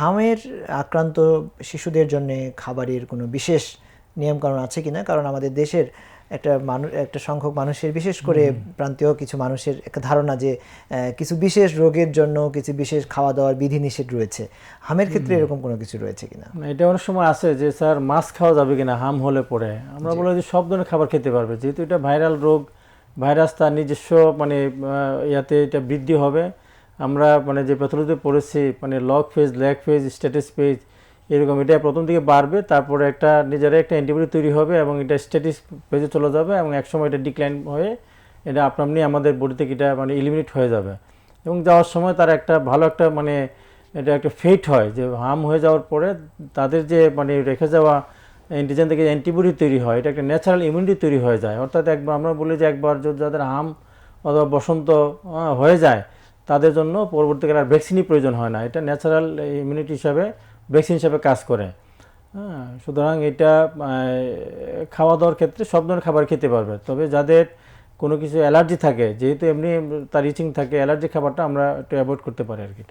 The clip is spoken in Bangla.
হামের আক্রান্ত শিশুদের জন্য খাবারের কোনো বিশেষ নিয়মকানুন আছে কিনা? কারণ আমাদের দেশের একটা সংখ্যক মানুষের, বিশেষ করে প্রান্তীয় কিছু মানুষের একটা ধারণা যে কিছু বিশেষ রোগের জন্য কিছু বিশেষ খাওয়া দাওয়ার বিধিনিষেধ রয়েছে। হামের ক্ষেত্রে এরকম কোনো কিছু রয়েছে কিনা? এটা অনেক সময় আছে যে স্যার মাছ খাওয়া যাবে কিনা হাম হলে পরে, আমরা বলি যে সব ধরনের খাবার খেতে পারবে, যেহেতু এটা ভাইরাল রোগ, ভাইরাস তার নিজস্ব ইয়াতে এটা বৃদ্ধি হবে। আমরা যে প্যাথোলজিতে পড়েছি log phase, lag phase, status phase, এরকম এটা প্রথম দিকে বাড়বে, তারপরে নিজেরা একটা অ্যান্টিবডি তৈরি হবে এবং এটা স্ট্যাটাস ফেজে চলে যাবে এবং একসময় এটা ডিক্লাইন হয়ে এটা আপনি আমাদের বডি থেকে এটা এলিমিনেট হয়ে যাবে এবং যাওয়ার সময় তার একটা ভালো একটা এটা একটা ফেট হয় যে হাম হয়ে যাওয়ার পরে তাদের যে রেখে যাওয়া অ্যান্টিজেন থেকে অ্যান্টিবডি তৈরি হয়, এটা একটা ন্যাচারাল ইমিউনিটি তৈরি হয়ে যায়। অর্থাৎ একবার আমরা বলি যে একবার যাদের হাম অথবা বসন্ত হয়ে যায় তাদের জন্য পরবর্তীকালে আর ভ্যাকসিনই প্রয়োজন হয় না, এটা ন্যাচারাল ইমিউনিটি হিসাবে ভ্যাকসিন হিসাবে কাজ করে। সুতরাং এটা খাওয়া দাওয়ার ক্ষেত্রে সব ধরনের খাবার খেতে পারবে, তবে যাদের কোনো কিছু অ্যালার্জি থাকে, যেহেতু এমনি তার ইচিং থাকে, অ্যালার্জি খাবারটা আমরা একটু অ্যাভয়েড করতে পারি আর কি।